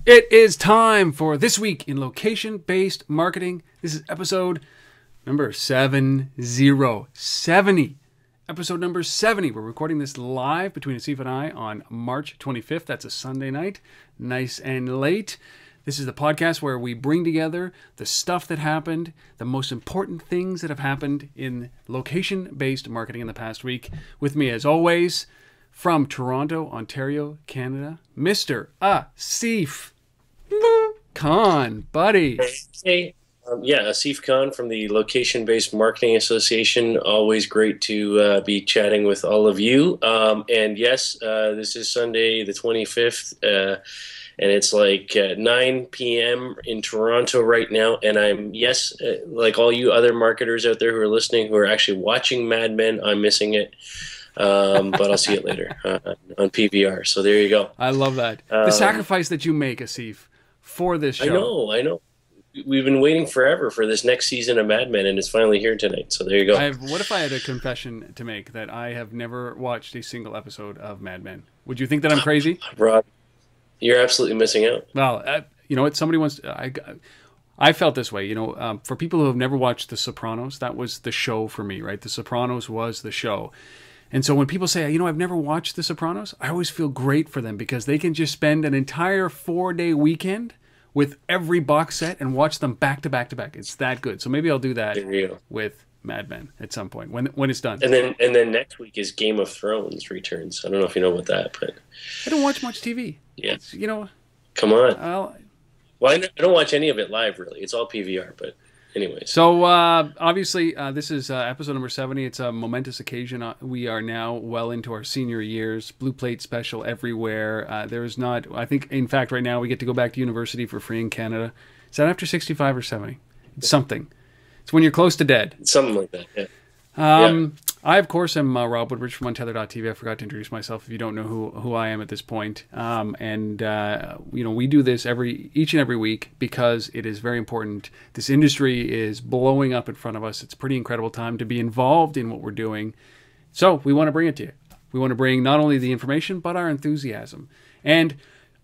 It is time for This Week in Location-Based Marketing. This is episode number 70. Episode number 70. We're recording this live between Asif and I on March 25th. That's a Sunday night. Nice and late. This is the podcast where we bring together the stuff that happened, the most important things that have happened in location-based marketing in the past week. With me, as always, from Toronto, Ontario, Canada, Mr. Asif Khan, buddy. Hey, Asif Khan from the Location-Based Marketing Association. Always great to be chatting with all of you. And yes, this is Sunday the 25th, and it's like 9 p.m. in Toronto right now. And I'm, like all you other marketers out there who are listening, who are actually watching Mad Men, I'm missing it. But I'll see it later on PVR. So there you go. I love that. The sacrifice that you make, Asif, for this show. I know. We've been waiting forever for this next season of Mad Men, and it's finally here tonight. So there you go. What if I had a confession to make that I have never watched a single episode of Mad Men? Would you think that I'm crazy? Rob, you're absolutely missing out. Well, you know what? Somebody wants... I felt this way, for people who have never watched The Sopranos, that was the show for me, right? The Sopranos was the show. And so when people say, I've never watched The Sopranos, I always feel great for them because they can just spend an entire 4-day weekend with every box set and watch them back to back to back. It's that good. So maybe I'll do that with Mad Men at some point when it's done. And then next week is Game of Thrones returns. I don't know if you know about that, but I don't watch much TV. Yeah, come on. Well, I don't watch any of it live really. It's all PVR, but. Anyways. So, obviously, this is episode number 70. It's a momentous occasion. We are now well into our senior years. Blue Plate special everywhere. I think, in fact, right now we get to go back to university for free in Canada. Is that after 65 or 70? It's something. It's when you're close to dead. Something like that, yeah. I, of course, am Rob Woodbridge from Untether.tv. I forgot to introduce myself if you don't know who I am at this point. We do this each and every week because it is very important. This industry is blowing up in front of us. It's a pretty incredible time to be involved in what we're doing. So we want to bring it to you. We want to bring not only the information, but our enthusiasm. And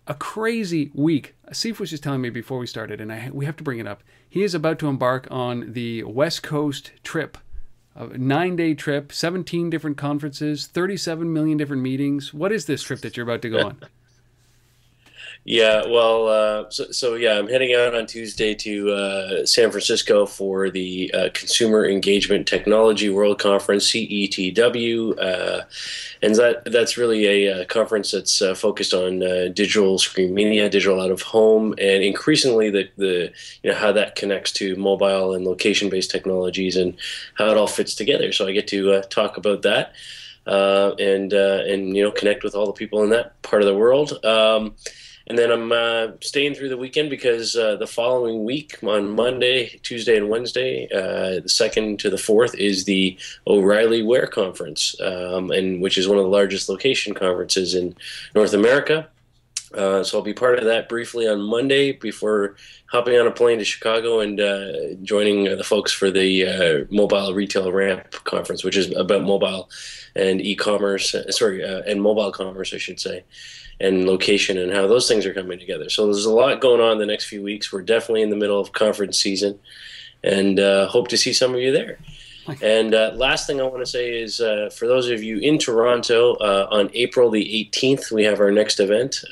a crazy week. Asif was just telling me before we started, and we have to bring it up. He is about to embark on the West Coast trip. A 9-day trip, 17 different conferences, 37 million different meetings. What is this trip that you're about to go on? Yeah, well, I'm heading out on Tuesday to San Francisco for the Consumer Engagement Technology World Conference, CETW, and that's really a conference that's focused on digital screen media, digital out of home, and increasingly the how that connects to mobile and location-based technologies and how it all fits together. So I get to talk about that and connect with all the people in that part of the world. And then I'm staying through the weekend because the following week on Monday, Tuesday, and Wednesday, the 2nd to the 4th, is the O'Reilly Wear Conference, which is one of the largest location conferences in North America. So I'll be part of that briefly on Monday before hopping on a plane to Chicago and joining the folks for the Mobile Retail Ramp Conference, which is about mobile and e-commerce, and mobile commerce, I should say, and location and how those things are coming together. So there's a lot going on the next few weeks. We're definitely in the middle of conference season, and hope to see some of you there. And last thing I want to say is for those of you in Toronto, on April the 18th, we have our next event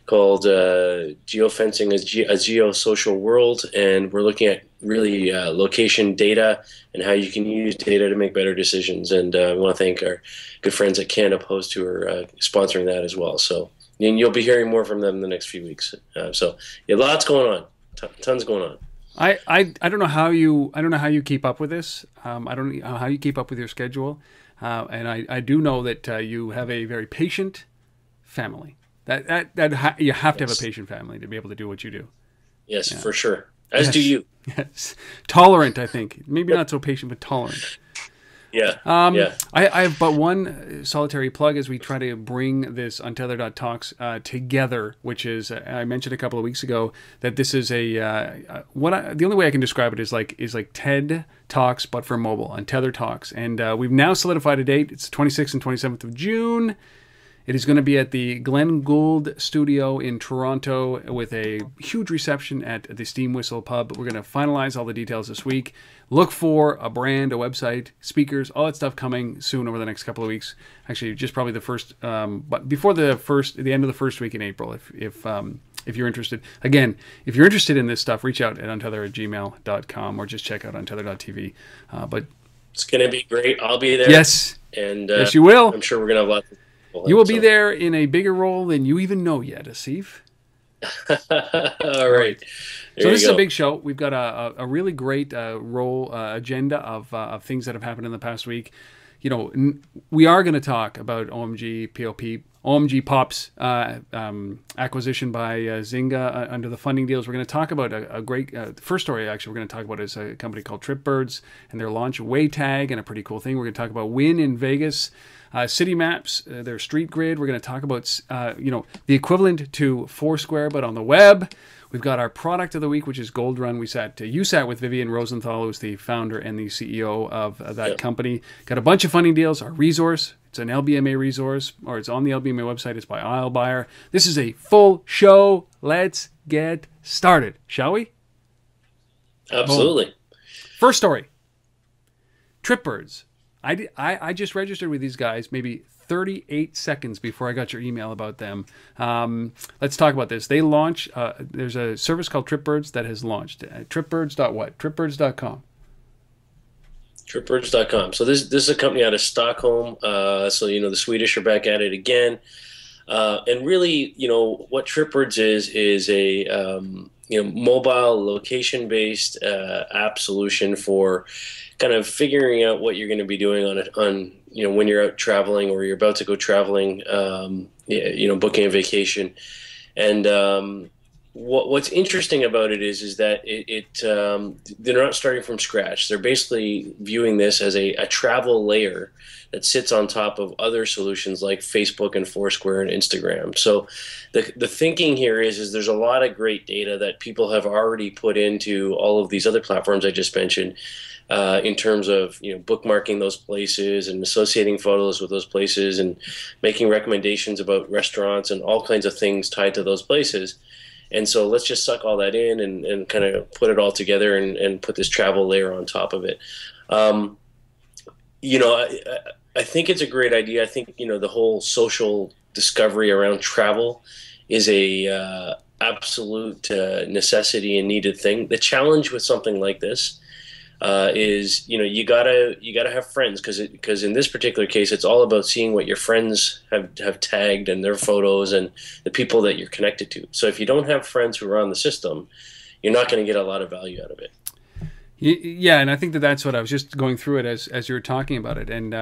called Geofencing a Geosocial World, and we're looking at really location data and how you can use data to make better decisions. And we want to thank our good friends at Canada Post who are sponsoring that as well. So and you'll be hearing more from them in the next few weeks. Lots going on, tons going on. I don't know how you keep up with this. I don't know how you keep up with your schedule, and I do know that you have a very patient family. You have to have a patient family to be able to do what you do. Yes, for sure. As do you. Yes, tolerant. I think maybe not so patient, but tolerant. Yeah. I have but one solitary plug as we try to bring this Untether.talks together, which is I mentioned a couple of weeks ago that this is the only way I can describe it is like TED Talks but for mobile, Untether Talks, and we've now solidified a date. It's the 26th and 27th of June It is going to be at the Glen Gould Studio in Toronto with a huge reception at the Steam Whistle Pub. We're going to finalize all the details this week. Look for a brand, a website, speakers, all that stuff coming soon over the next couple of weeks. Actually, just probably the first, but before the end of the first week in April, if you're interested. Again, if you're interested in this stuff, reach out at untether@gmail.com or just check out untether.tv. But it's going to be great. I'll be there. Yes. And yes, you will. I'm sure we're going to have lots of people. You will be there in a bigger role than you even know yet, Asif. All right. So this is a big show. We've got a really great agenda of things that have happened in the past week. You know, we are going to talk about OMGPop's acquisition by Zynga under the funding deals. We're going to talk about a great first story. Actually, we're going to talk about is a company called Tripbirds and their launch of Waytag, and a pretty cool thing. We're going to talk about Wynn in Vegas, city maps, their street grid. We're going to talk about the equivalent to Foursquare but on the web. We've got our product of the week, which is GoldRun. You sat with Vivian Rosenthal, who's the founder and the CEO of that company. Got a bunch of funding deals. Our resource, it's an LBMA resource, or it's on the LBMA website. It's by Buyer. This is a full show. Let's get started, shall we? Absolutely. Boom. First story. Tripbirds. I just registered with these guys maybe 38 seconds before I got your email about them. Let's talk about this. They launch, there's a service called Tripbirds that has launched. Tripbirds.what? Tripbirds.com. Tripbirds.com. So this is a company out of Stockholm. So, the Swedish are back at it again. And really, what Tripbirds is a, mobile location-based app solution for kind of figuring out what you're going to be doing on when you're out traveling or you're about to go traveling, booking a vacation. And what's interesting about it is that they're not starting from scratch. They're basically viewing this as a travel layer that sits on top of other solutions like Facebook and Foursquare and Instagram. So the thinking here is there's a lot of great data that people have already put into all of these other platforms I just mentioned. In terms of bookmarking those places and associating photos with those places and making recommendations about restaurants and all kinds of things tied to those places. And so let's just suck all that in and kind of put it all together and put this travel layer on top of it. I think it's a great idea. I think the whole social discovery around travel is a absolute necessity and needed thing. The challenge with something like this is you gotta have friends because in this particular case it's all about seeing what your friends have tagged and their photos and the people that you're connected to. So if you don't have friends who are on the system, you're not going to get a lot of value out of it. Yeah, and I think that's what I was just going through it as you were talking about it, and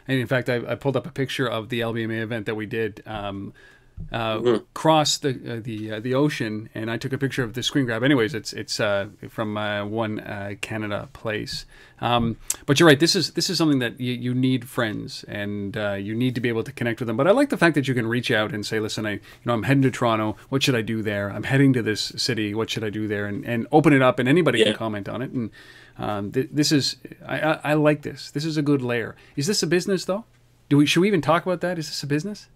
in fact I pulled up a picture of the LBMA event that we did. Cross the ocean, and I took a picture of the screen grab. Anyways, it's from one Canada place. But you're right. This is something that you need friends, and you need to be able to connect with them. But I like the fact that you can reach out and say, "Listen, I'm heading to Toronto. What should I do there? I'm heading to this city. What should I do there?" And open it up, and anybody can comment on it. And this is I like this. This is a good layer. Is this a business though? Should we even talk about that? Is this a business?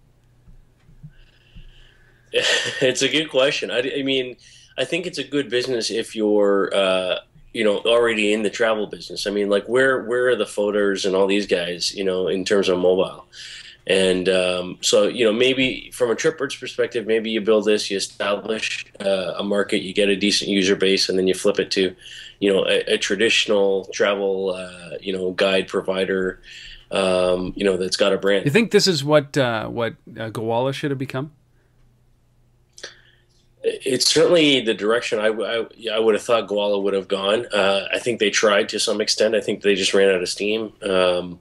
It's a good question. I mean, I think it's a good business if you're, already in the travel business. I mean, like where are the photos and all these guys, in terms of mobile? And so, maybe from a Tripbirds perspective, maybe you build this, you establish a market, you get a decent user base, and then you flip it to, a traditional travel, guide provider, that's got a brand. You think this is what Gowalla should have become? It's certainly the direction I would have thought Gowalla would have gone. I think they tried to some extent. I think they just ran out of steam. Let's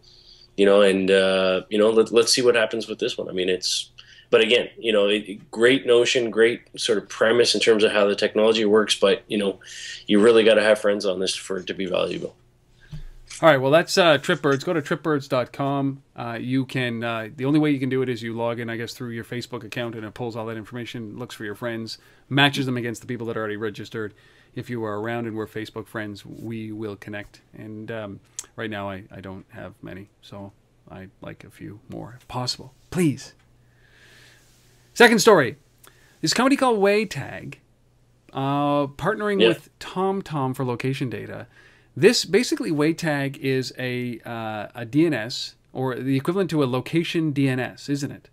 see what happens with this one. I mean, but again, great notion, great sort of premise in terms of how the technology works, but, you really got to have friends on this for it to be valuable. All right, well, that's Tripbirds. Go to tripbirds.com. You can the only way you can do it is you log in, I guess, through your Facebook account, and it pulls all that information, looks for your friends, matches them against the people that are already registered. If you are around and we're Facebook friends, we will connect. And right now I don't have many, so I'd like a few more if possible. Please. Second story. This company called Waytag, partnering with TomTom for location data. This basically Waytag is a DNS, or the equivalent to a location DNS, isn't it?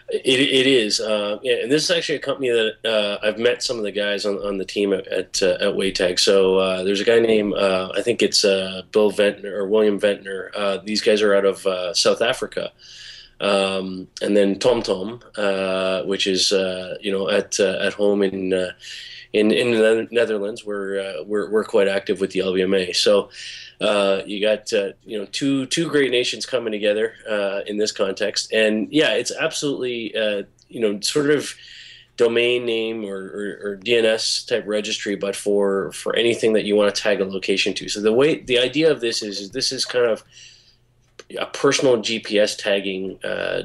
It is, yeah, and this is actually a company that I've met some of the guys on the team at Waytag. So there's a guy named I think it's Bill Ventnor or William Ventnor. These guys are out of South Africa, and then TomTom, which is at home in the Netherlands. We're quite active with the LVMA. So you got two great nations coming together in this context, and yeah, it's absolutely sort of domain name or DNS type registry, but for anything that you want to tag a location to. So the idea of this is kind of a personal GPS tagging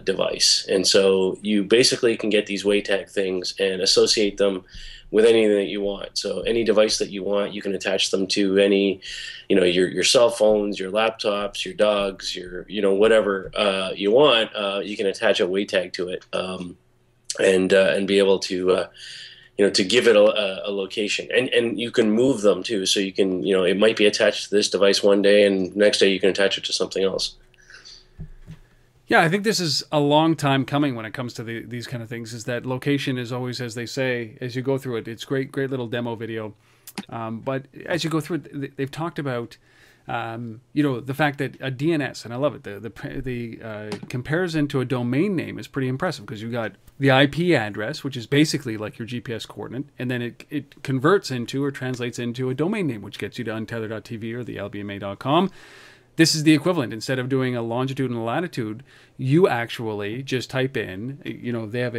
device, and so you basically can get these Waytag things and associate them with anything that you want. So any device that you want, you can attach them to any, your cell phones, your laptops, your dogs, your whatever you want. You can attach a Waytag to it and be able to to give it a location, and you can move them too. So you can it might be attached to this device one day, and next day you can attach it to something else. Yeah, I think this is a long time coming when it comes to these kind of things, is that location is always, as they say, as you go through it, it's great little demo video. But as you go through it, they've talked about, the fact that a DNS, and I love it, the comparison to a domain name is pretty impressive, because you've got the IP address, which is basically like your GPS coordinate, and then it converts into or translates into a domain name, which gets you to untethered.tv or the lbma.com. This is the equivalent. Instead of doing a longitude and a latitude, you actually just type in, they have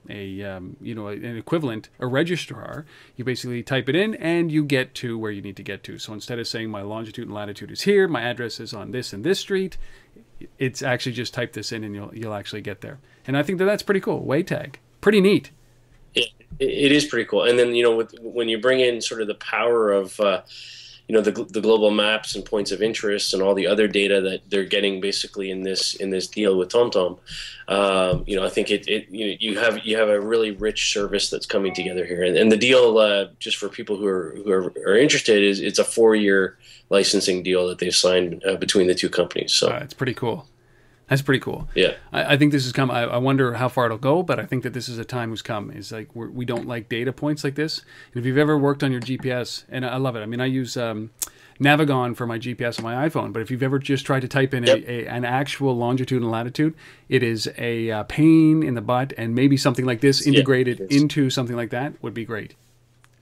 an equivalent, a registrar. You basically type it in and you get to where you need to get to. So instead of saying my longitude and latitude is here, my address is on this and this street, it's actually just type this in and you'll actually get there. And I think that's pretty cool. Waytag. Pretty neat. It is pretty cool. And then, when you bring in sort of the power of the global maps and points of interest and all the other data that they're getting basically in this deal with TomTom, I think you have a really rich service that's coming together here. And the deal, just for people who are interested, is it's a 4-year licensing deal that they've signed between the two companies. So it's pretty cool. That's pretty cool. Yeah, I think this has come. I wonder how far it'll go, but I think that this is a time who's come. Is like we don't like data points like this. And if you've ever worked on your GPS, and I love it. I mean, I use Navigon for my GPS on my iPhone, but if you've ever just tried to type in an actual longitude and latitude, it is a pain in the butt. And maybe something like this integrated into something like that would be great.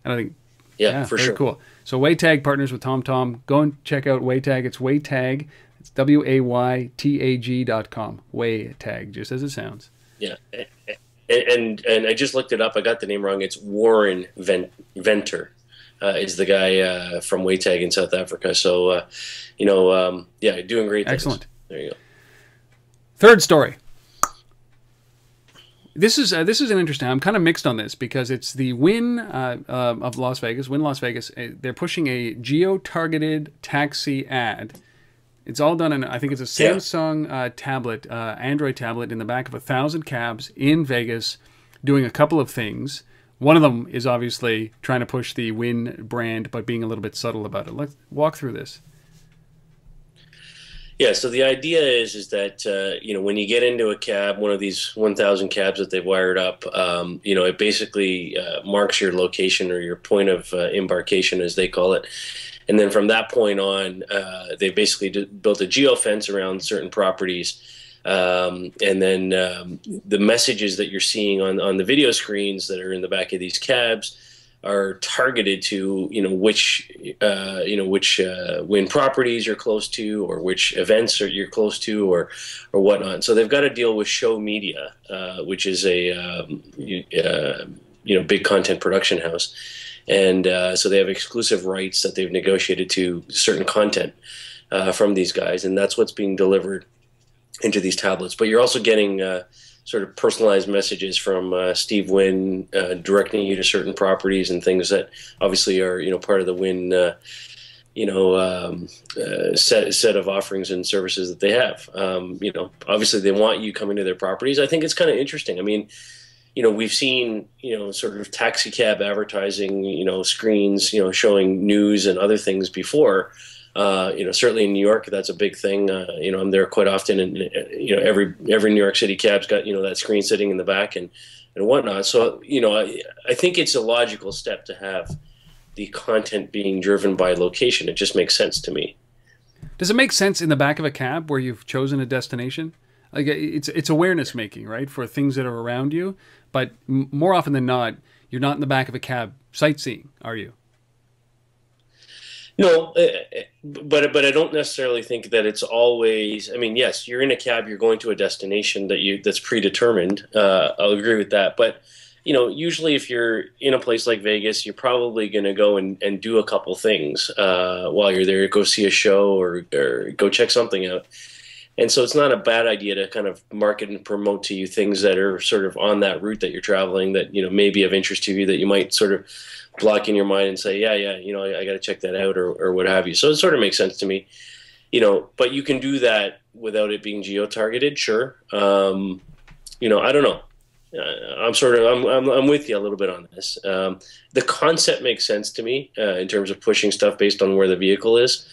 And I think for sure, cool. So Waytag partners with TomTom. Go and check out Waytag. It's Waytag. It's WAYTAG.com. Waytag, just as it sounds. Yeah, and I just looked it up. I got the name wrong. It's Warren Venter is the guy from Waytag in South Africa. So, doing great things. Excellent. There you go. Third story. This is an interesting. I'm kind of mixed on this because it's the Wynn of Las Vegas. Wynn Las Vegas. They're pushing a geo-targeted taxi ad. It's all done in, I think it's a Samsung tablet, Android tablet, in the back of 1,000 cabs in Vegas, doing a couple of things. One of them is obviously trying to push the Wynn brand, but being a little bit subtle about it. Let's walk through this. Yeah, so the idea is that when you get into a cab, one of these 1,000 cabs that they've wired up, it basically marks your location or your point of embarkation, as they call it. And then from that point on, they basically built a geofence around certain properties. And then the messages that you're seeing on the video screens that are in the back of these cabs are targeted to which Wynn properties you're close to, or which events you're close to, or whatnot. So they've got to deal with Show Media, which is a big content production house. And so they have exclusive rights that they've negotiated to certain content from these guys, and that's what's being delivered into these tablets. But you're also getting sort of personalized messages from Steve Wynn directing you to certain properties and things that obviously are part of the Wynn set of offerings and services that they have. Obviously they want you coming to their properties. I think it's kind of interesting. I mean, we've seen, sort of taxi cab advertising, screens, showing news and other things before. Certainly in New York, that's a big thing. I'm there quite often, and every New York City cab's got that screen sitting in the back and whatnot. So I think it's a logical step to have the content being driven by location. It just makes sense to me. Does it make sense in the back of a cab where you've chosen a destination? Like it's awareness making, right, for things that are around you. But more often than not, you're not in the back of a cab sightseeing, are you? No, but I don't necessarily think that it's always. I mean, yes, you're in a cab, you're going to a destination that's predetermined. I'll agree with that. But usually if you're in a place like Vegas, you're probably going to go and do a couple things while you're there. Go see a show or go check something out. And so it's not a bad idea to kind of market and promote to you things that are sort of on that route that you're traveling that, may be of interest to you, that you might sort of block in your mind and say, yeah, I got to check that out or what have you. So it sort of makes sense to me, but you can do that without it being geo-targeted. Sure. I don't know. I'm with you a little bit on this. The concept makes sense to me in terms of pushing stuff based on where the vehicle is.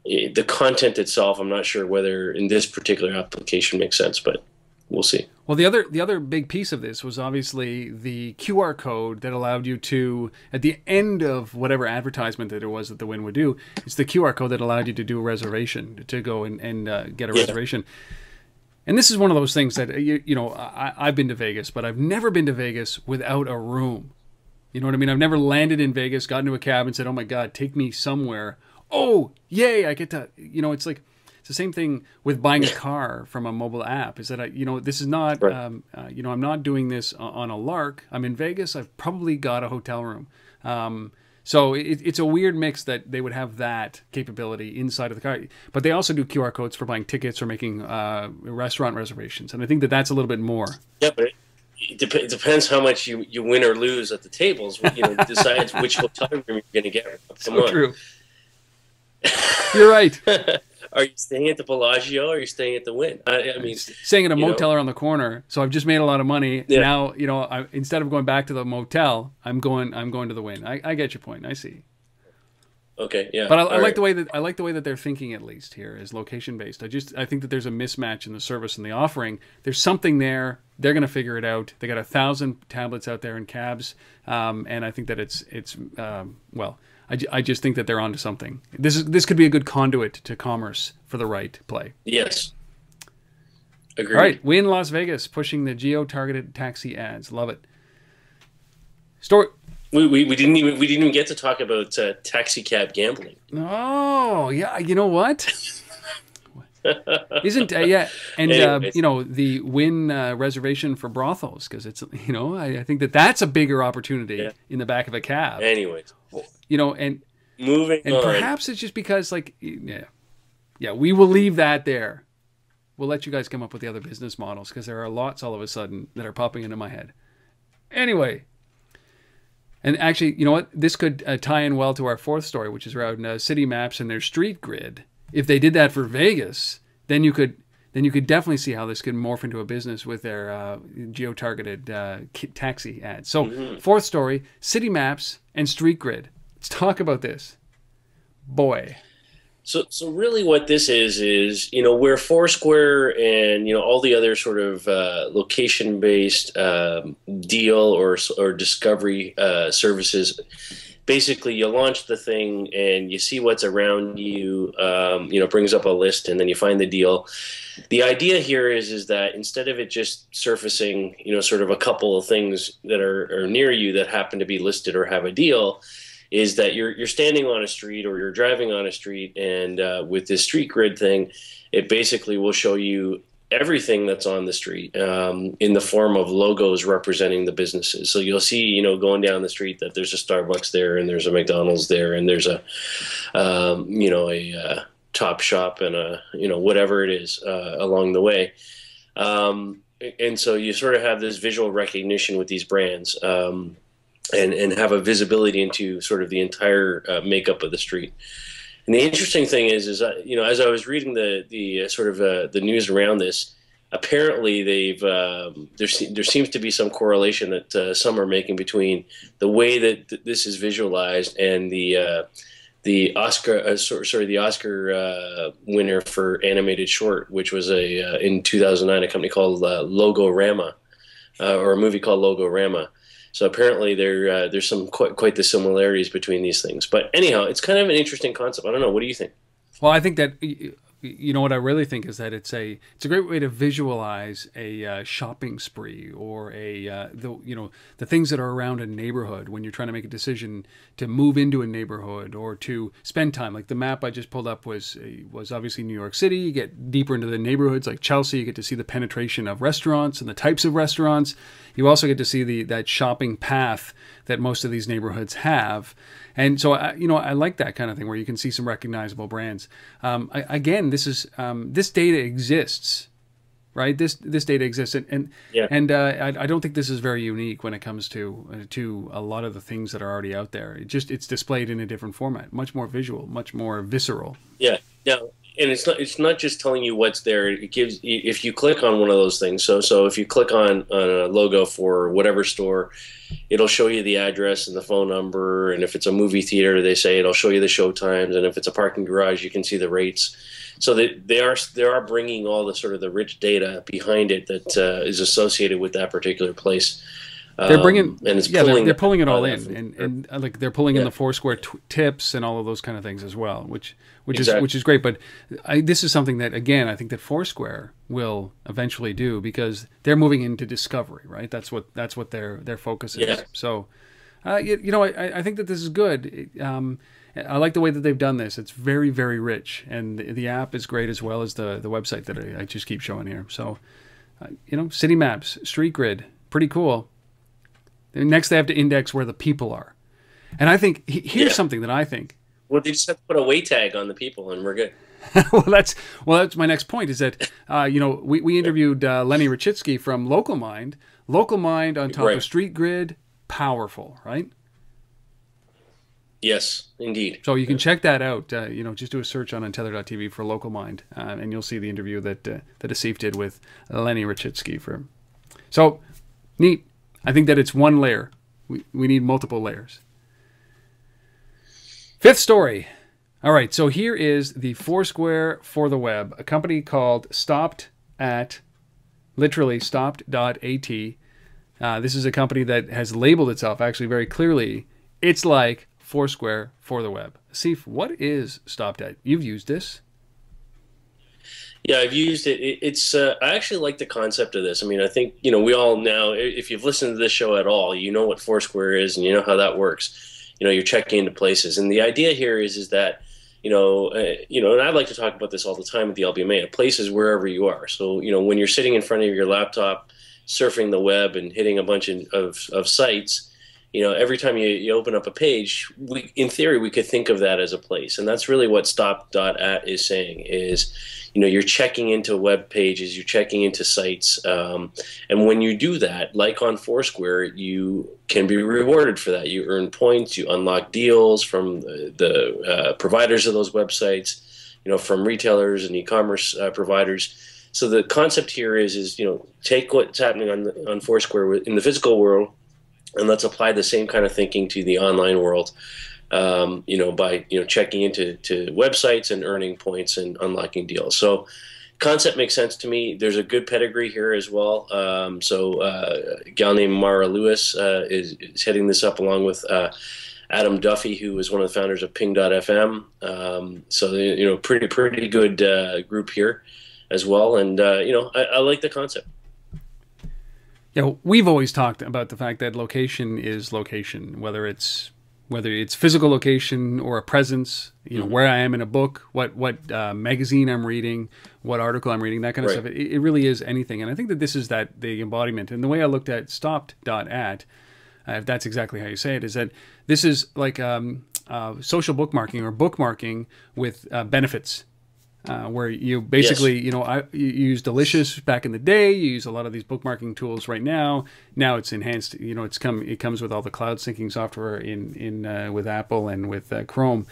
The content itself, I'm not sure whether in this particular application makes sense, but we'll see. Well, the other big piece of this was obviously the QR code that allowed you to, at the end of whatever advertisement that it was that the Wynn would do, it's the QR code that allowed you to do a reservation, to go and get a reservation. And this is one of those things that, I've been to Vegas, but I've never been to Vegas without a room. You know what I mean? I've never landed in Vegas, got into a cab and said, oh my God, take me somewhere. Oh, yay, I get to, it's like, it's the same thing with buying a car from a mobile app, is that, this is not, right. I'm not doing this on a lark. I'm in Vegas. I've probably got a hotel room. So it's a weird mix that they would have that capability inside of the car. But they also do QR codes for buying tickets or making restaurant reservations. And I think that that's a little bit more. Yeah, but it depends how much you win or lose at the tables. Decides which hotel room you're going to get. So true. You're right. Are you staying at the Bellagio or are you staying at the Wynn? I mean, staying at a motel around the corner. So I've just made a lot of money. Yeah. Now, instead of going back to the motel, I'm going to the Wynn. I get your point. I see. Okay, yeah. But I like the way that they're thinking, at least here, is location based. I think that there's a mismatch in the service and the offering. There's something there. They're going to figure it out. They got 1,000 tablets out there in cabs, and I think that it's I just think that they're onto something. This could be a good conduit to commerce for the right play. Yes. Agreed. All right, Wynn Las Vegas pushing the geo-targeted taxi ads. Love it. Story. We didn't even get to talk about taxi cab gambling. Oh yeah, you know what? Isn't yeah, and the Wynn reservation for brothels, because it's I think that's a bigger opportunity in the back of a cab. Anyways. And moving on. Perhaps it's just because, we will leave that there. We'll let you guys come up with the other business models, because there are lots all of a sudden that are popping into my head. Anyway, and actually, you know what? This could tie in well to our fourth story, which is around city maps and their street grid. If they did that for Vegas, then you could definitely see how this could morph into a business with their geo-targeted taxi ads. So, fourth story: city maps and street grid. Let's talk about this. Boy. So really what this is where Foursquare and all the other sort of location-based deal or discovery services, basically you launch the thing and you see what's around you, brings up a list, and then you find the deal. The idea here is that instead of it just surfacing, sort of a couple of things that are near you that happen to be listed or have a deal, is that you're standing on a street or you're driving on a street, and with this street grid thing, it basically will show you everything that's on the street in the form of logos representing the businesses. So you'll see, going down the street, that there's a Starbucks there, and there's a McDonald's there, and there's a Top Shop and a whatever it is along the way. And so you sort of have this visual recognition with these brands. And have a visibility into sort of the entire makeup of the street. And the interesting thing is as I was reading the sort of the news around this, apparently they've there seems to be some correlation that some are making between the way that this is visualized and the Oscar the Oscar winner for animated short, which was in 2009 a company called Logorama, or a movie called Logorama. So apparently there's some quite the similarities between these things. But anyhow, it's kind of an interesting concept. I don't know. What do you think? Well, I think that what I really think is that it's a great way to visualize a shopping spree, or the things that are around a neighborhood when you're trying to make a decision to move into a neighborhood or to spend time. Like the map I just pulled up was obviously New York City. You get deeper into the neighborhoods like Chelsea, you get to see the penetration of restaurants and the types of restaurants. You also get to see that shopping path that most of these neighborhoods have. And so, I like that kind of thing where you can see some recognizable brands. Again, this data exists, right? This data exists, and I don't think this is very unique when it comes to a lot of the things that are already out there. It's displayed in a different format, much more visual, much more visceral. Yeah. And it's not just telling you what's there. It gives, if you click on one of those things. So if you click on a logo for whatever store, it'll show you the address and the phone number. And if it's a movie theater, they say it'll show you the show times. And if it's a parking garage, you can see the rates. So they are bringing all the sort of the rich data behind it that is associated with that particular place. They're bringing, and they're pulling it all in, and like they're pulling in the Foursquare tips and all of those kind of things as well, which is great. But this is something that, again, I think that Foursquare will eventually do, because they're moving into discovery, right? That's what their focus is. Yeah. So, I think that this is good. I like the way that they've done this. It's very, very rich, and the app is great, as well as the website that I just keep showing here. So, city maps, street grid, pretty cool. Next, they have to index where the people are. And I think, here's something that I think. Well, they just have to put a Waytag on the people, and we're good. well, that's my next point, is that, we interviewed Lenny Rachitsky from Local Mind. Local Mind on top of Street Grid, powerful, right? Yes, indeed. So you can check that out. Just do a search on Untethered.tv for Local Mind, and you'll see the interview that Asif did with Lenny Rachitsky. So, neat. I think that it's one layer. We need multiple layers. Fifth story. All right, so here is the Foursquare for the web, a company called Stopped.at. This is a company that has labeled itself actually very clearly. It's like Foursquare for the web. Asif, what is Stopped.at? You've used this. Yeah, I've used it. I actually like the concept of this. I mean, I think, we all now, if you've listened to this show at all, you know what Foursquare is and you know how that works. You're checking into places. And the idea here is that, and I'd like to talk about this all the time at the LBMA. A place is wherever you are. So, when you're sitting in front of your laptop, surfing the web and hitting a bunch of sites, every time you open up a page, in theory, we could think of that as a place. And that's really what Stop.at is saying is, you're checking into web pages, you're checking into sites. And when you do that, like on Foursquare, you can be rewarded for that. You earn points, you unlock deals from the providers of those websites, from retailers and e-commerce providers. So the concept here is take what's happening on Foursquare in the physical world, and let's apply the same kind of thinking to the online world, by checking into websites and earning points and unlocking deals. So concept makes sense to me. There's a good pedigree here as well. A gal named Mara Lewis is heading this up, along with Adam Duffy, who is one of the founders of Ping.fm. Pretty good group here as well. And I like the concept. Yeah, we've always talked about the fact that location is location, whether it's physical location or a presence, where I am in a book, what magazine I'm reading, what article I'm reading, that kind of stuff. It really is anything. And I think that this is the embodiment. And the way I looked at Stopped.at, if that's exactly how you say it, is that this is like social bookmarking or bookmarking with benefits. Where you basically, you use Delicious back in the day. You use a lot of these bookmarking tools right now. Now it's enhanced. It comes with all the cloud syncing software in with Apple and with Chrome.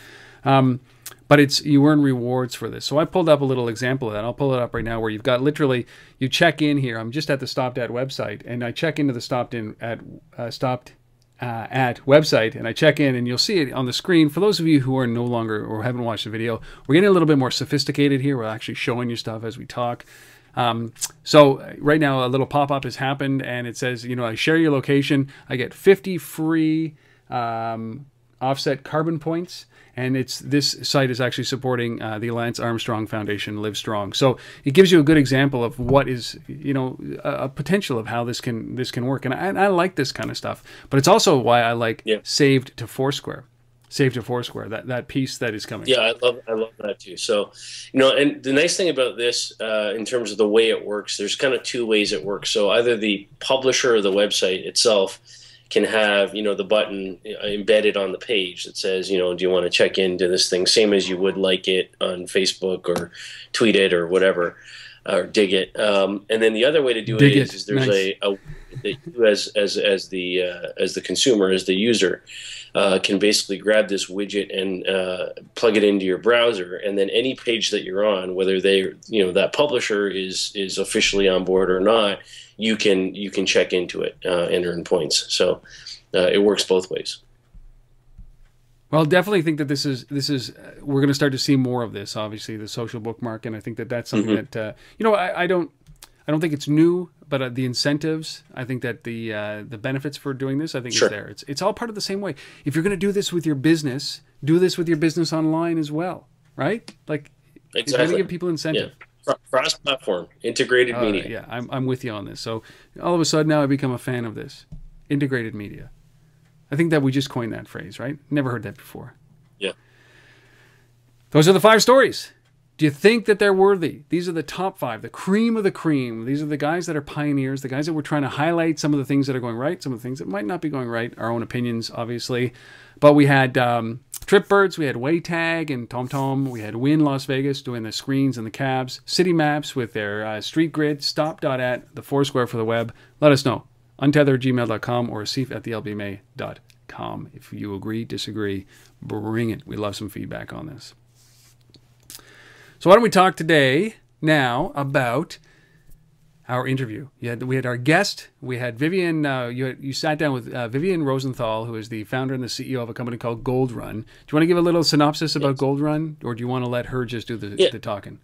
But you earn rewards for this. So I pulled up a little example of that. I'll pull it up right now where you've got literally, you check in here. I'm just at the Stopped.at website, and I check into the Stopped.at website, and I check in, and you'll see it on the screen. For those of you who are no longer or haven't watched the video, we're getting a little bit more sophisticated here. We're actually showing you stuff as we talk. So right now a little pop-up has happened, and it says, I share your location. I get 50 free offset carbon points. And this site is actually supporting the Lance Armstrong Foundation, Live Strong. So it gives you a good example of what is, a potential of how this can work. And I like this kind of stuff. But it's also why I like Saved to Foursquare. Saved to Foursquare, that piece that is coming. Yeah, I love that too. So, and the nice thing about this, in terms of the way it works, there's kind of two ways it works. So either the publisher or the website itself can have, the button embedded on the page that says, do you want to check into this thing, same as you would like it on Facebook or tweet it or whatever, or dig it. And then the other way to do it is there's nice. That you as the consumer, as the user, can basically grab this widget and plug it into your browser, and then any page that you're on, whether that publisher is officially on board or not, you can check into it and earn points. So it works both ways. Well, definitely think that this is we're going to start to see more of this. Obviously, the social bookmark, and I think that's something that I don't think it's new, but the incentives, I think that the benefits for doing this, I think is there. It's all part of the same way. If you're going to do this with your business, do this with your business online as well, right? Like, exactly. It's going to give people incentive. Yeah. Cross-platform, integrated media. Yeah, I'm with you on this. So all of a sudden now I become a fan of this. Integrated media. I think that we just coined that phrase, right? Never heard that before. Yeah. Those are the 5 stories. Do you think that they're worthy? These are the top 5, the cream of the cream. These are the guys that are pioneers, the guys that we're trying to highlight some of the things that are going right, some of the things that might not be going right, our own opinions, obviously. But we had Tripbirds, we had Waytag and TomTom, we had Wynn Las Vegas doing the screens and the cabs, City Maps with their street grid, Stopped.at the Foursquare for the web. Let us know. Untether@gmail.com or asif@thelbma.com. If you agree, disagree, bring it. We love some feedback on this. So why don't we talk today now about our interview? We had our guest. We had Vivian. You sat down with Vivian Rosenthal, who is the founder and the CEO of a company called GoldRun. Do you want to give a little synopsis about GoldRun, or do you want to let her just do the talking?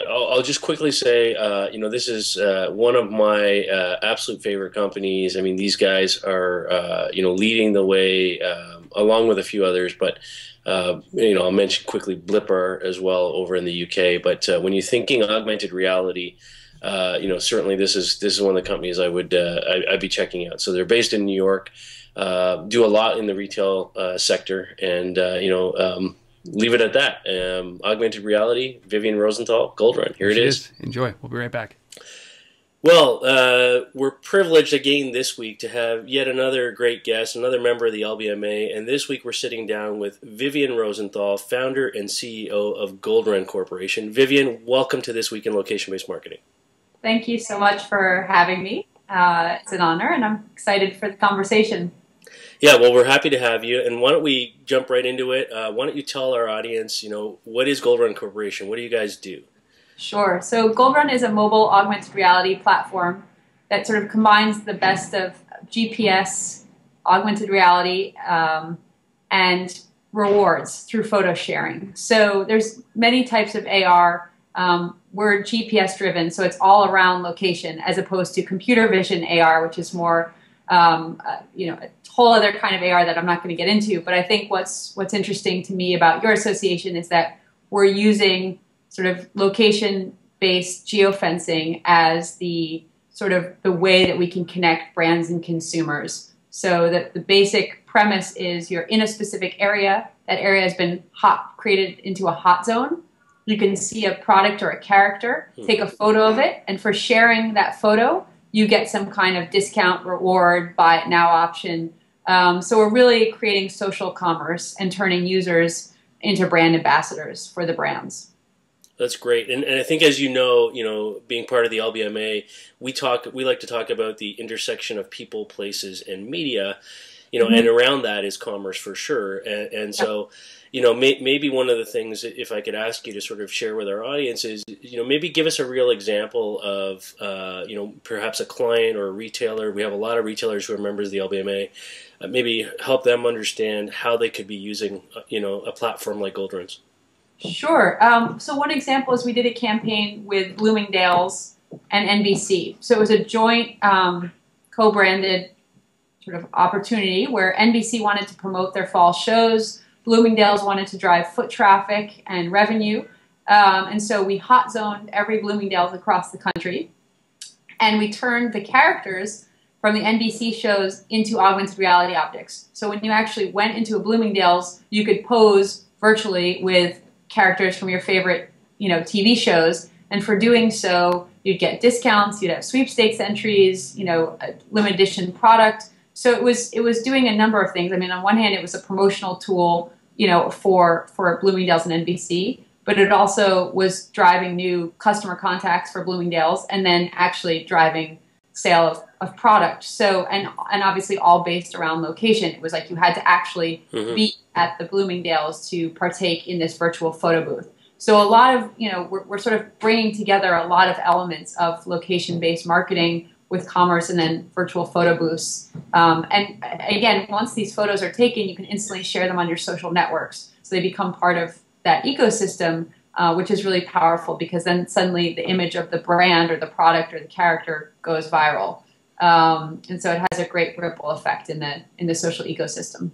I'll just quickly say, this is one of my absolute favorite companies. I mean, these guys are, leading the way, along with a few others. But, I'll mention quickly Blipper as well over in the UK. But when you're thinking augmented reality, certainly this is one of the companies I'd be checking out. So they're based in New York, do a lot in the retail sector, and leave it at that. Augmented reality, Vivian Rosenthal, GoldRun. Here it is. Enjoy. We'll be right back. Well, we're privileged again this week to have yet another great guest, another member of the LBMA, and this week we're sitting down with Vivian Rosenthal, founder and CEO of GoldRun Corporation. Vivian, welcome to This Week in Location-Based Marketing. Thank you so much for having me. It's an honor, and I'm excited for the conversation. Yeah, well, we're happy to have you, and why don't we jump right into it? Why don't you tell our audience, what is GoldRun Corporation? What do you guys do? Sure. So GoldRun is a mobile augmented reality platform that sort of combines the best of GPS, augmented reality, and rewards through photo sharing. So there's many types of AR. We're GPS driven, so it's all around location, as opposed to computer vision AR, which is more, a whole other kind of AR that I'm not going to get into. But I think what's interesting to me about your association is that we're using sort of location-based geofencing as the sort of the way that we can connect brands and consumers. So that the basic premise is you're in a specific area. That area has been created into a hot zone. You can see a product or a character, take a photo of it, and for sharing that photo, you get some kind of discount, reward, buy it now option. So we're really creating social commerce and turning users into brand ambassadors for the brands. That's great, and I think, as you know, being part of the LBMA, we like to talk about the intersection of people, places, and media. and around that is commerce for sure. And so, maybe one of the things, if I could ask you to sort of share with our audience is, maybe give us a real example of, perhaps a client or a retailer. We have a lot of retailers who are members of the LBMA. Maybe help them understand how they could be using, a platform like GoldRun's. Sure. So one example is we did a campaign with Bloomingdale's and NBC. So it was a joint co-branded sort of opportunity where NBC wanted to promote their fall shows. Bloomingdale's wanted to drive foot traffic and revenue. And so we hot zoned every Bloomingdale's across the country. And we turned the characters from the NBC shows into augmented reality optics. So when you actually went into a Bloomingdale's, you could pose virtually with characters from your favorite, TV shows. And for doing so, you'd get discounts, you'd have sweepstakes entries, a limited edition product. So it was doing a number of things. I mean, on one hand, it was a promotional tool, for Bloomingdale's and NBC, but it also was driving new customer contacts for Bloomingdale's and then actually driving sale of product. So, and obviously all based around location. It was like you had to actually be at the Bloomingdale's to partake in this virtual photo booth. So a lot of, we're sort of bringing together a lot of elements of location-based marketing with commerce and then virtual photo booths. And again, once these photos are taken, you can instantly share them on your social networks. So they become part of that ecosystem, which is really powerful because then suddenly the image of the brand or the product or the character goes viral. And so it has a great ripple effect in the social ecosystem.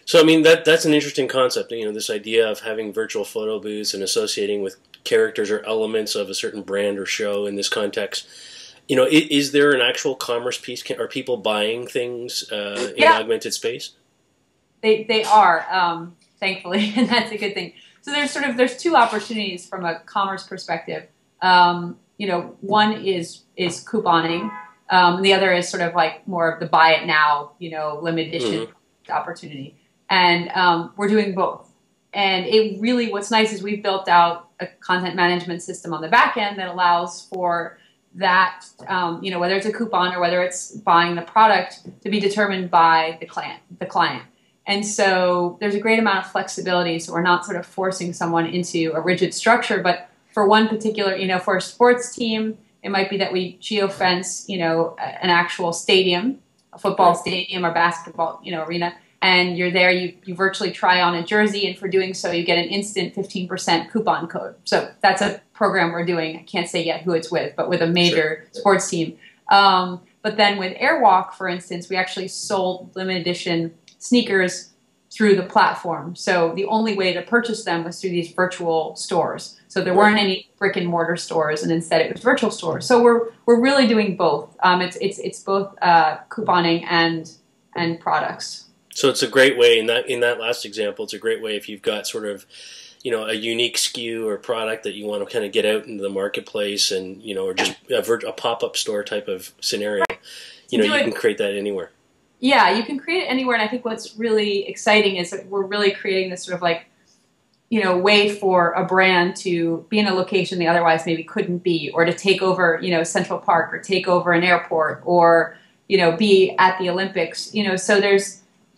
So, I mean, that's an interesting concept, this idea of having virtual photo booths and associating with characters or elements of a certain brand or show in this context. Is there an actual commerce piece? Are people buying things in augmented space? They are, thankfully, and that's a good thing. So there's two opportunities from a commerce perspective. One is couponing. The other is sort of like more of the buy it now, limited edition opportunity. And we're doing both. And it really, what's nice is we've built out a content management system on the back end that allows for that, whether it's a coupon or whether it's buying the product to be determined by the client. And so there's a great amount of flexibility. So we're not sort of forcing someone into a rigid structure, but for one particular, for a sports team, it might be that we geofence, an actual stadium, a football stadium or basketball, arena, and you're there, you virtually try on a jersey, and for doing so, you get an instant 15% coupon code. So that's a program we're doing. I can't say yet who it's with, but with a major sports team. But then with Airwalk, for instance, we actually sold limited edition sneakers through the platform. So the only way to purchase them was through these virtual stores. So there weren't any brick and mortar stores, and instead it was virtual stores. So we're really doing both. It's both couponing and products. So it's a great way in that last example. It's a great way if you've got sort of, a unique SKU or product that you want to kind of get out into the marketplace, and or just a pop-up store type of scenario. You can create that anywhere. Yeah, you can create it anywhere, and I think what's really exciting is that we're really creating this sort of like, way for a brand to be in a location they otherwise maybe couldn't be, or to take over, Central Park, or take over an airport, or, be at the Olympics. So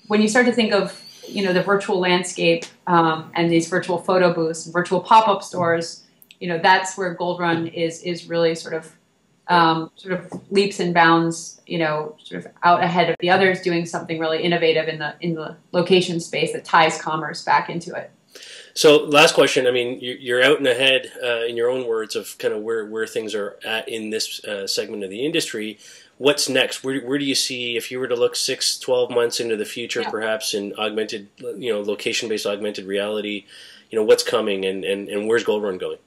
when you start to think of, the virtual landscape and these virtual photo booths, virtual pop-up stores, that's where GoldRun is really sort of leaps and bounds, sort of out ahead of the others, doing something really innovative in the location space that ties commerce back into it. So last question, I mean, you're out and ahead, in your own words, of kind of where things are at in this segment of the industry. What's next? Where do you see, if you were to look 6-12 months into the future, perhaps in augmented, location-based augmented reality, what's coming and where's GoldRun going?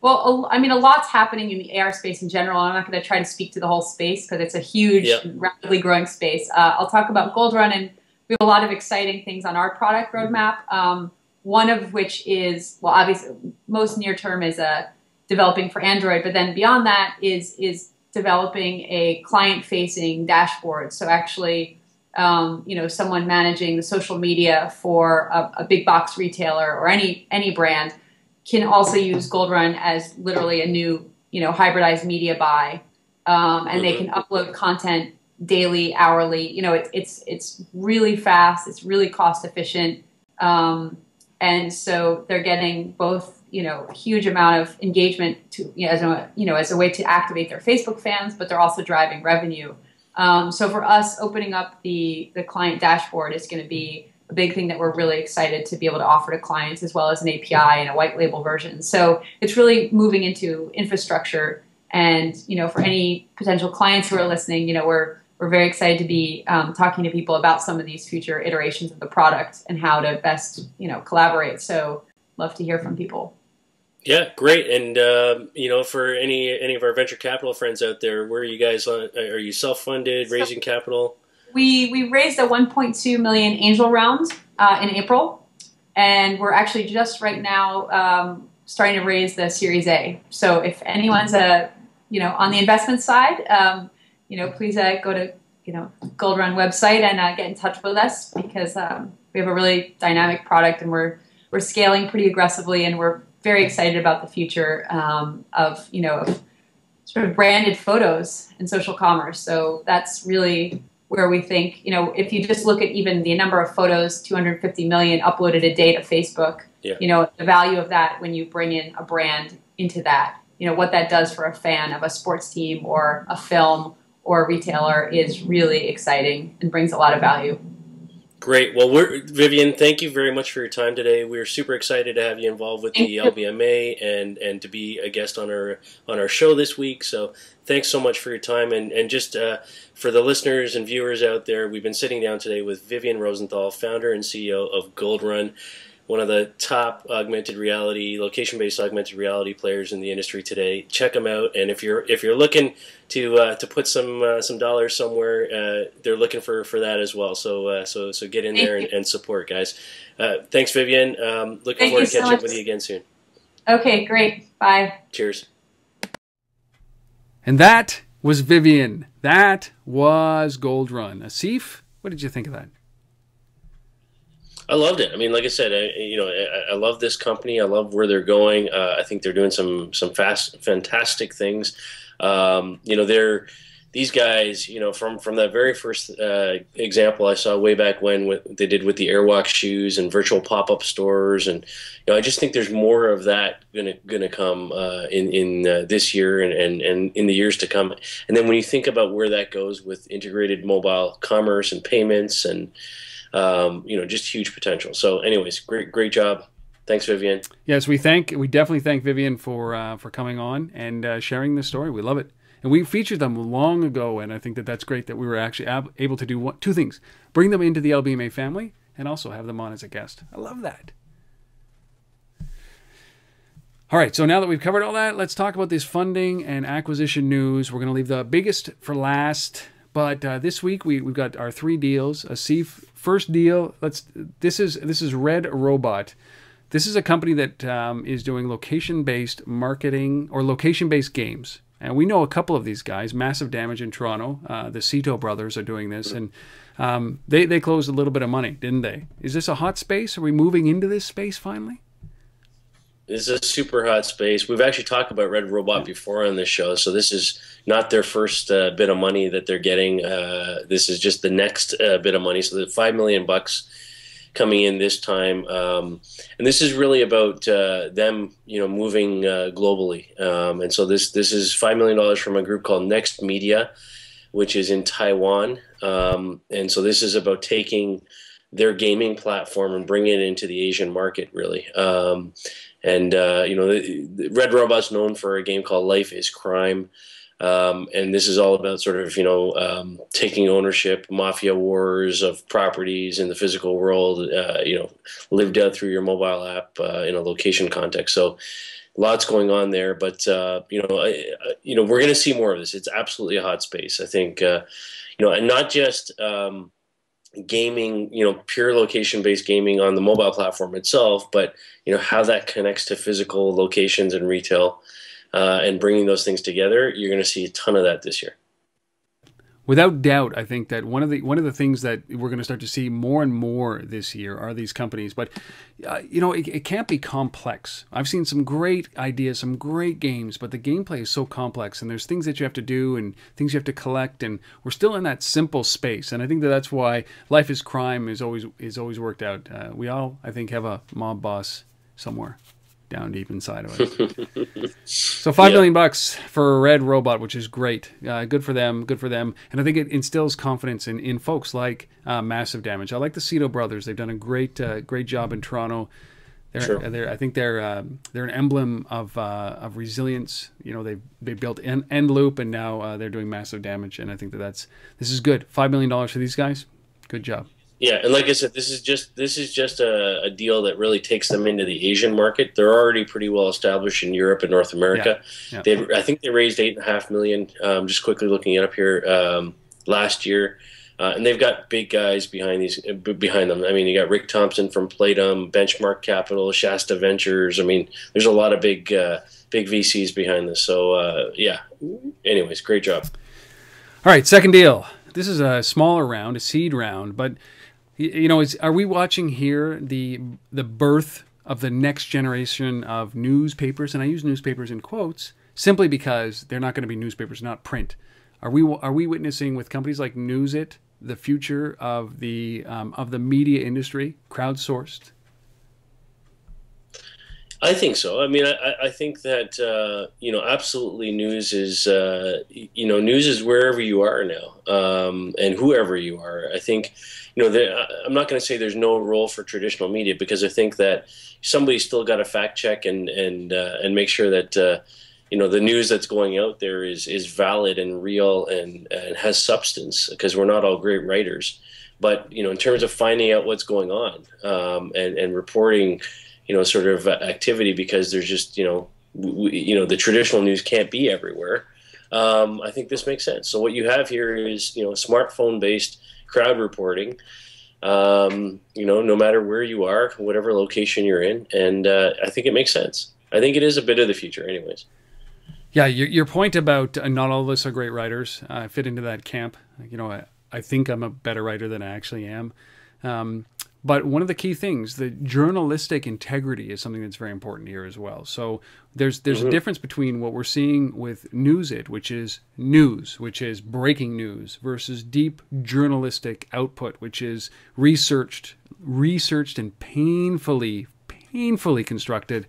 Well, I mean, a lot's happening in the AR space in general. I'm not going to try to speak to the whole space because it's a huge, rapidly growing space. I'll talk about GoldRun, and we have a lot of exciting things on our product roadmap. One of which is, well, obviously, most near term is developing for Android, but then beyond that is developing a client-facing dashboard. So actually, someone managing the social media for a big box retailer or any brand can also use GoldRun as literally a new, hybridized media buy, and they can upload content, daily, hourly. It's really fast. It's really cost efficient. And so they're getting both, a huge amount of engagement as a way to activate their Facebook fans, but they're also driving revenue. So for us, opening up the client dashboard is going to be a big thing that we're really excited to be able to offer to clients, as well as an API and a white label version. So it's really moving into infrastructure. And, for any potential clients who are listening, we're very excited to be talking to people about some of these future iterations of the product and how to best, collaborate. So love to hear from people. Yeah, great. And, for any of our venture capital friends out there, where are you guys on? Are you self-funded, raising capital? We raised a 1.2 million angel round in April, and we're actually just right now starting to raise the Series A. So if anyone's on the investment side, please go to GoldRun website and get in touch with us, because we have a really dynamic product, and we're scaling pretty aggressively, and we're very excited about the future of sort of branded photos and social commerce. So that's really where we think, if you just look at even the number of photos, 250 million uploaded a day to Facebook, the value of that when you bring in a brand into that, what that does for a fan of a sports team or a film or a retailer is really exciting and brings a lot of value. Great. Well, Vivian, thank you very much for your time today. We're super excited to have you involved with the LBMA and to be a guest on our show this week. So thanks so much for your time. And just for the listeners and viewers out there, we've been sitting down today with Vivian Rosenthal, founder and CEO of GoldRun, one of the top location-based augmented reality players in the industry today. Check them out, and if you're looking to put some dollars somewhere, they're looking for that as well. So get in there and support, guys. Thanks, Vivian. Looking forward to catching up with you again soon. Okay, great. Bye. Cheers. And that was Vivian. That was GoldRun. Asif, what did you think of that? I loved it. I mean, like I said, I love this company. I love where they're going. I think they're doing some fantastic things. These guys, from that very first example I saw way back when, what they did with the Airwalk shoes and virtual pop-up stores, and I just think there's more of that gonna come in this year and in the years to come. And then when you think about where that goes with integrated mobile commerce and payments and just huge potential. So anyways, great job. Thanks, Vivian. Yes, we definitely thank Vivian for coming on and sharing this story. We love it. And we featured them long ago, and I think that's great that we were actually able to do two things: bring them into the LBMA family and also have them on as a guest. I love that. All right, so now that we've covered all that, let's talk about this funding and acquisition news. We're going to leave the biggest for last. But this week we've got our 3 deals. Asif, first deal. This is RedRobot. This is a company that is doing location-based marketing or location-based games, and we know a couple of these guys. Massive Damage in Toronto. The Cito brothers are doing this, and they closed a little bit of money, didn't they? Is this a hot space? Are we moving into this space finally? This is a super hot space. We've actually talked about RedRobot before on this show, so this is not their first bit of money that they're getting. This is just the next bit of money. So the $5 million coming in this time, and this is really about them, moving globally. And so this is $5 million from a group called Next Media, which is in Taiwan. And so this is about taking their gaming platform and bringing it into the Asian market, really. RedRobot's known for a game called Life is Crime. And this is all about sort of, taking ownership, mafia wars of properties in the physical world, lived out through your mobile app in a location context. So lots going on there. But, we're going to see more of this. It's absolutely a hot space, I think, and not just gaming, pure location-based gaming on the mobile platform itself, but, how that connects to physical locations and retail. And bringing those things together, you're going to see a ton of that this year. without doubt, I think that one of the things that we're going to start to see more and more this year are these companies. But it can't be complex. I've seen some great ideas, some great games, but the gameplay is so complex, and there's things that you have to do and things you have to collect, and we're still in that simple space. And I think that's why Life is Crime is always worked out. We all, I think, have a mob boss somewhere down deep inside of it. So $5 million for RedRobot, which is great. Good for them. Good for them. And I think it instills confidence in folks like Massive Damage. I like the Cito brothers. They've done a great job in Toronto. I think they're an emblem of resilience. They built End Loop, and now they're doing Massive Damage. And I think this is good. $5 million for these guys. Good job. Yeah, and like I said, this is just a deal that really takes them into the Asian market. They're already pretty well established in Europe and North America. Yeah. I think they raised $8.5 million. Just quickly looking it up here, last year, and they've got big guys behind them. I mean, you got Rick Thompson from Playdom, Benchmark Capital, Shasta Ventures. I mean, there's a lot of big VCs behind this. So yeah. Anyways, great job. All right, second deal. This is a smaller round, a seed round, but. Are we watching here the birth of the next generation of newspapers? And I use newspapers in quotes simply because they're not going to be newspapers, not print. Are we witnessing with companies like Newsit the future of the media industry, crowdsourced? I think so. I mean, I think that absolutely news is wherever you are now, and whoever you are. I think I'm not going to say there's no role for traditional media, because I think that somebody's still got to fact check and make sure that the news that's going out there is valid and real and has substance, because we're not all great writers. But in terms of finding out what's going on and reporting. Sort of activity, because there's just, the traditional news can't be everywhere. I think this makes sense. So what you have here is, smartphone-based crowd reporting, no matter where you are, whatever location you're in. And I think it makes sense. I think it is a bit of the future anyways. Yeah, your point about not all of us are great writers, I fit into that camp. I think I'm a better writer than I actually am. But one of the key things, the journalistic integrity is something that's very important here as well. So there's a difference between what we're seeing with Newsit, which is news, which is breaking news, versus deep journalistic output, which is researched and painfully constructed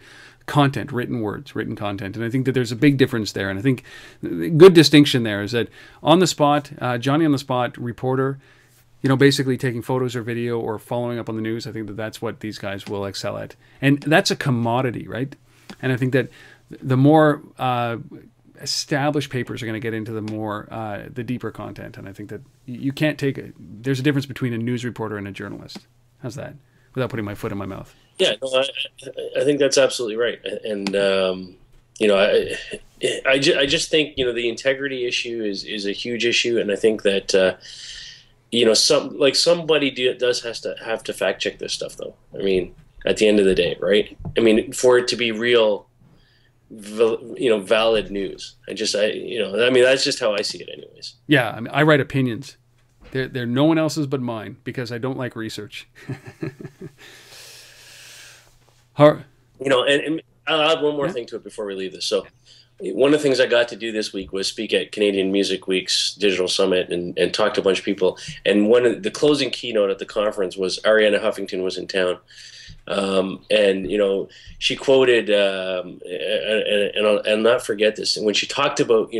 content, written words, written content. And I think that there's a big difference there. And I think the good distinction there is that on the spot, Johnny on the spot reporter, basically taking photos or video or following up on the news. I think that's what these guys will excel at. And that's a commodity, right? And I think that the more established papers are going to get into the deeper content. And I think that you can't there's a difference between a news reporter and a journalist. How's that? Without putting my foot in my mouth. Yeah, no, I think that's absolutely right. And, I just think, the integrity issue is a huge issue. And I think that, somebody does have to fact check this stuff, though. I mean, at the end of the day, right? I mean, for it to be real, valid news. That's just how I see it, anyways. Yeah, I mean, I write opinions. They're no one else's but mine, because I don't like research. And I'll add one more thing to it before we leave this. So, one of the things I got to do this week was speak at Canadian Music Week's Digital Summit and talk to a bunch of people. And one of the closing keynote at the conference was Ariana Huffington was in town. She quoted, and I'll not forget this, when she talked about,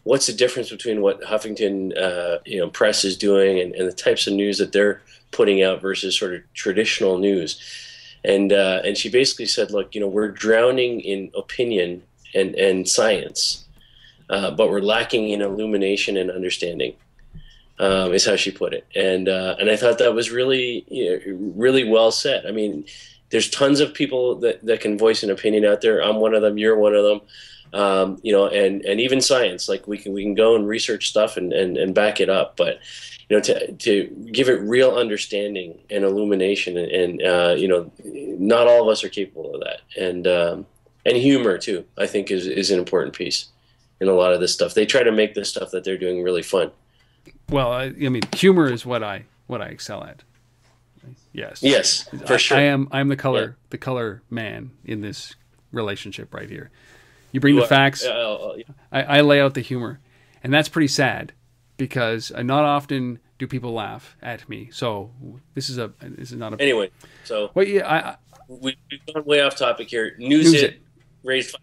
what's the difference between what Huffington, Press is doing and the types of news that they're putting out versus sort of traditional news. And she basically said, look, we're drowning in opinion and science, but we're lacking in illumination and understanding, is how she put it. And I thought that was really, really well said. I mean, there's tons of people that can voice an opinion out there. I'm one of them. You're one of them. And even science, like we can go and research stuff and back it up. But to give it real understanding and illumination, and not all of us are capable of that. And humor too, I think, is an important piece in a lot of this stuff. They try to make this stuff that they're doing really fun. Well, I mean, humor is what I excel at. Yes. Yes, for sure. I'm the color man in this relationship right here. You bring the facts. I lay out the humor, and that's pretty sad because not often do people laugh at me. So this is not a anyway. So well, yeah, we've gone way off topic here. Newsit raised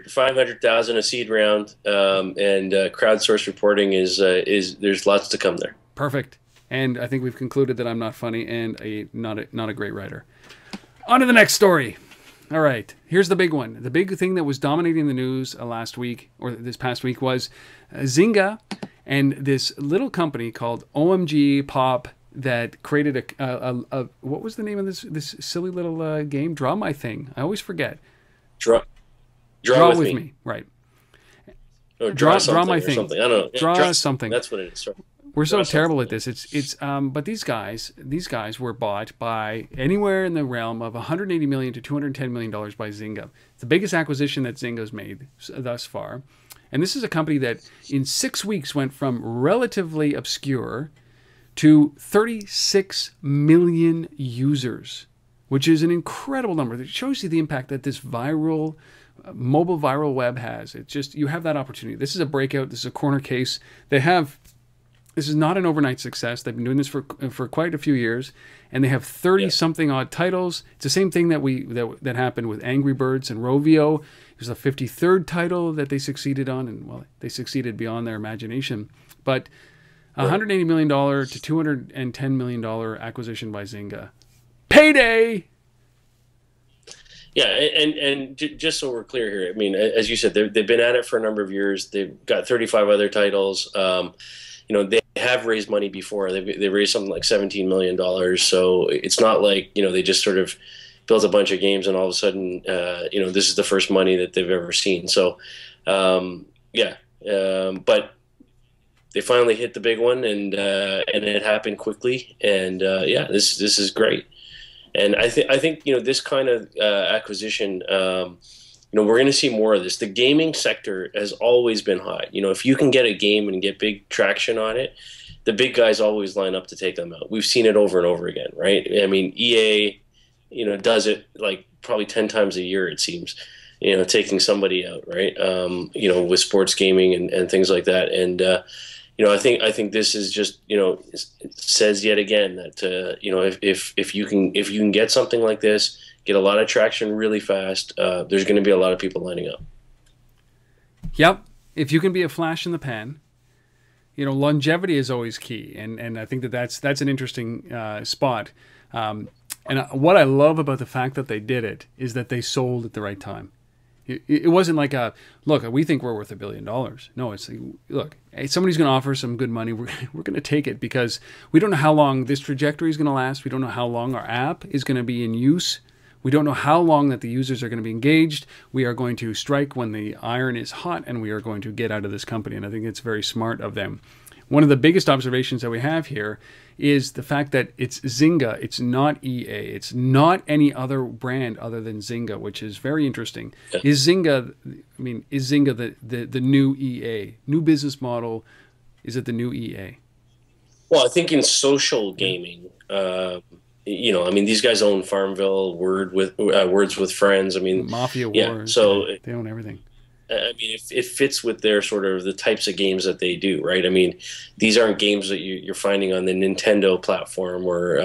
500,000 a seed round, and crowdsourced reporting is there's lots to come there. Perfect. And I think we've concluded that I'm not funny and not a great writer. On to the next story. All right, here's the big one. The big thing that was dominating the news last week, or this past week, was Zynga and this little company called OMGPop that created a what was the name of this silly little game? Draw My Thing. I always forget. Draw with me. Right. Or draw My Thing. Something. I don't know. Draw something. That's what it is. We're so terrible at this. But these guys were bought by anywhere in the realm of $180 million to $210 million by Zynga. It's the biggest acquisition that Zynga's made thus far. And this is a company that in 6 weeks went from relatively obscure to 36 million users, which is an incredible number. It shows you the impact that this mobile viral web has. It's just, you have that opportunity. This is a breakout. This is a corner case. This is not an overnight success. They've been doing this for quite a few years, and they have 30-something odd titles. It's the same thing that happened with Angry Birds and Rovio. It was the 53rd title that they succeeded on, and well, they succeeded beyond their imagination. But $180 million to $210 million acquisition by Zynga. Payday! Yeah, and just so we're clear here, I mean, as you said, they've been at it for a number of years. They've got 35 other titles. They have raised money before. They raised something like $17 million. So it's not like, they just sort of built a bunch of games and all of a sudden, this is the first money that they've ever seen. So, but they finally hit the big one and it happened quickly. And this is great. And I think this kind of acquisition, we're going to see more of this. The gaming sector has always been hot. If you can get a game and get big traction on it, the big guys always line up to take them out. We've seen it over and over again, right? I mean, EA, does it like probably 10 times a year, it seems, taking somebody out, right? With sports gaming and things like that. And, I think this is just, it says yet again that, if you can get something like this, get a lot of traction really fast, there's going to be a lot of people lining up. Yep. If you can be a flash in the pan, longevity is always key. And I think that's an interesting spot. And what I love about the fact that they did it is that they sold at the right time. It wasn't like look, we think we're worth $1 billion. No, it's like, look, hey, somebody's going to offer some good money. We're going to take it because we don't know how long this trajectory is going to last. We don't know how long our app is going to be in use. We don't know how long that the users are going to be engaged. We are going to strike when the iron is hot, and we are going to get out of this company. And I think it's very smart of them. One of the biggest observations that we have here is the fact that it's Zynga. It's not EA. It's not any other brand other than Zynga, which is very interesting. Yeah. Is Zynga the new EA? New business model? Is it the new EA? Well, I think in social gaming, these guys own Farmville, Words with Friends. I mean, Mafia yeah, Wars. So they own everything. I mean, it fits with their sort of the types of games that they do, right? I mean, these aren't games that you're finding on the Nintendo platform or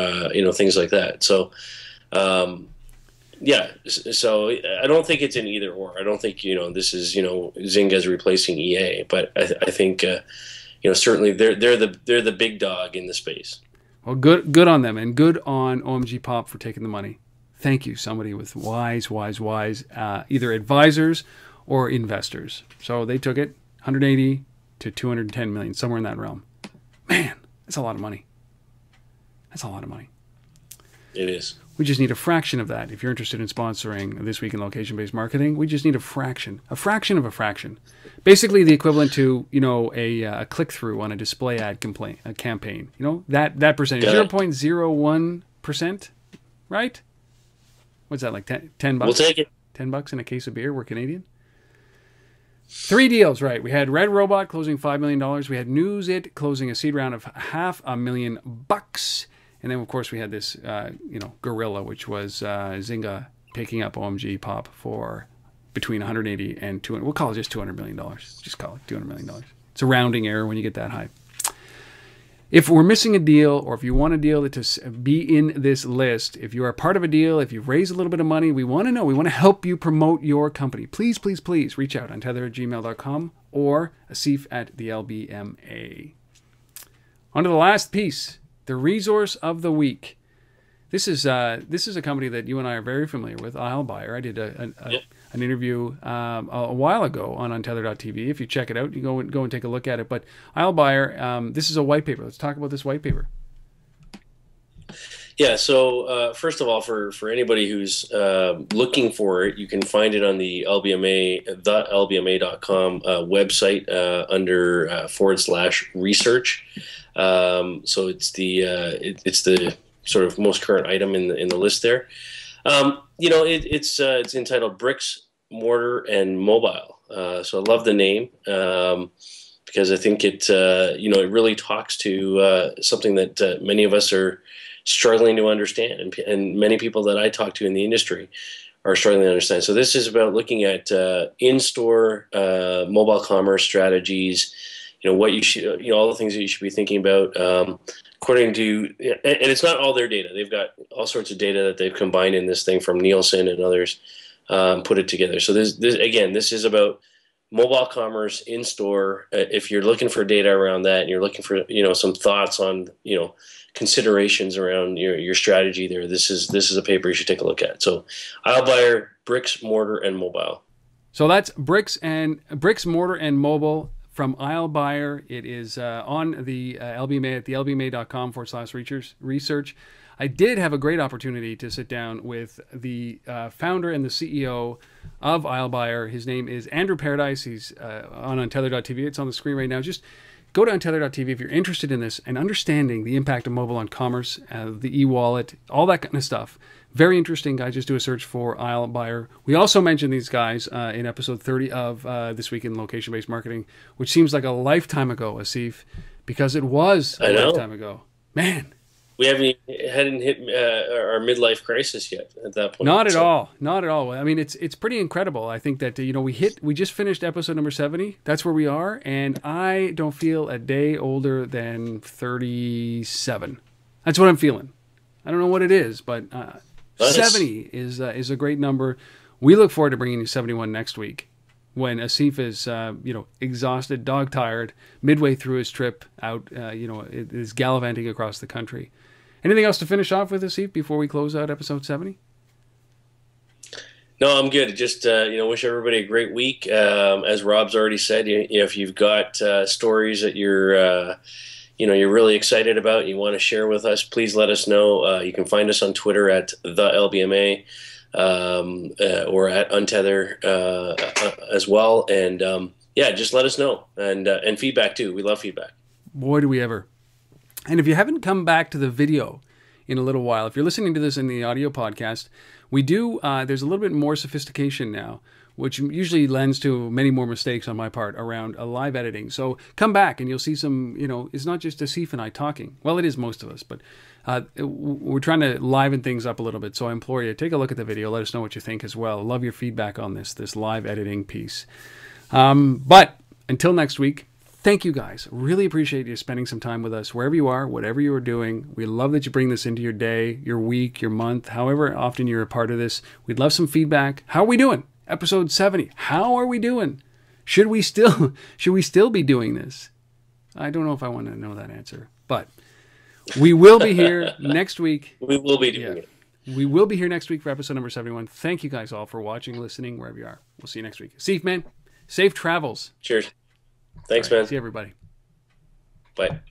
things like that. So, so I don't think it's an either or. I don't think this is Zynga's replacing EA, but I think certainly they're the big dog in the space. Well, good on them, and good on OMGPop for taking the money. Thank you, somebody with wise, either advisors or investors. So they took it, 180 to 210 million, somewhere in that realm. Man, that's a lot of money. That's a lot of money. It is. We just need a fraction of that. If you're interested in sponsoring This Week in Location-Based Marketing, we just need a fraction of a fraction. Basically the equivalent to, a click-through on a display ad campaign. That percentage, 0.01%, right? What's that, like $10? We'll take it. $10 in a case of beer. We're Canadian. 3 deals, right? We had RedRobot closing $5 million. We had Newsit closing a seed round of $500,000. And then, of course, we had this, gorilla, which was Zynga picking up OMGPop for between 180 and 200. We'll call it just $200 million. Just call it $200 million. It's a rounding error when you get that high. If we're missing a deal, or if you want a deal to be in this list, if you are part of a deal, if you've raised a little bit of money, we want to know. We want to help you promote your company. Please, please, please reach out on tether@gmail.com or asif@the-LBMA. On to the last piece, the resource of the week. This is a company that you and I are very familiar with, iLbuyer. I did an interview a while ago on Tether.tv. If you check it out, you go and take a look at it. But iLbuyer, this is a white paper. Let's talk about this white paper. Yeah, so first of all, for anybody who's looking for it, you can find it on the LBMA, TheLBMA.com website under /research. So it's the sort of most current item in the list there. It's entitled Bricks, Mortar, and Mobile. So I love the name because I think it really talks to something that many of us are struggling to understand, and many people that I talk to in the industry are struggling to understand. So this is about looking at in-store mobile commerce strategies. What you should, all the things that you should be thinking about. According to, and it's not all their data. They've got all sorts of data that they've combined in this thing from Nielsen and others, put it together. So this is about mobile commerce in store. If you're looking for data around that, and you're looking for some thoughts on considerations around your strategy there, this is a paper you should take a look at. So iLbuyer, Bricks, Mortar, and Mobile. So that's Bricks, Mortar, and Mobile from iLbuyer. It is on the LBMA at the-LBMA.com /research. I did have a great opportunity to sit down with the founder and the CEO of iLbuyer. His name is Andrew Paradise. He's on Untether.tv. It's on the screen right now. Just go to Untether.tv if you're interested in this and understanding the impact of mobile on commerce, the e-wallet, all that kind of stuff. Very interesting, guys. Just do a search for iLbuyer. We also mentioned these guys in episode 30 of This Week in Location-Based Marketing, which seems like a lifetime ago, Asif, because it was a lifetime ago. Man. We hadn't hit our midlife crisis yet at that point. Not at all. Not at all. I mean, it's pretty incredible. I think that we just finished episode number 70. That's where we are, and I don't feel a day older than 37. That's what I'm feeling. I don't know what it is, but 70 is a great number. We look forward to bringing you 71 next week, when Asif is exhausted, dog-tired, midway through his trip out, is gallivanting across the country. Anything else to finish off with, Asif, before we close out episode 70? No, I'm good. Just wish everybody a great week. As Rob's already said, if you've got stories that you're really excited about and you want to share with us, please let us know. You can find us on Twitter at TheLBMA. Or at Untether as well, and just let us know, and feedback too. We love feedback. Boy, do we ever! And if you haven't come back to the video in a little while, if you're listening to this in the audio podcast, we do. There's a little bit more sophistication now, which usually lends to many more mistakes on my part around live editing. So come back and you'll see some. It's not just Asif and I talking. Well, it is most of us, but. We're trying to liven things up a little bit, so I implore you, take a look at the video. Let us know what you think as well. Love your feedback on this live editing piece. But until next week, thank you guys. Really appreciate you spending some time with us, wherever you are, whatever you are doing. We love that you bring this into your day, your week, your month, however often you're a part of this. We'd love some feedback. How are we doing? Episode 70. How are we doing? Should we still be doing this? I don't know if I want to know that answer, but we will be here next week. We will be doing it. We will be here next week for episode number 71. Thank you guys all for watching, listening, wherever you are. We'll see you next week. Asif, man, safe travels. Cheers. Thanks, man. See you, everybody. Bye.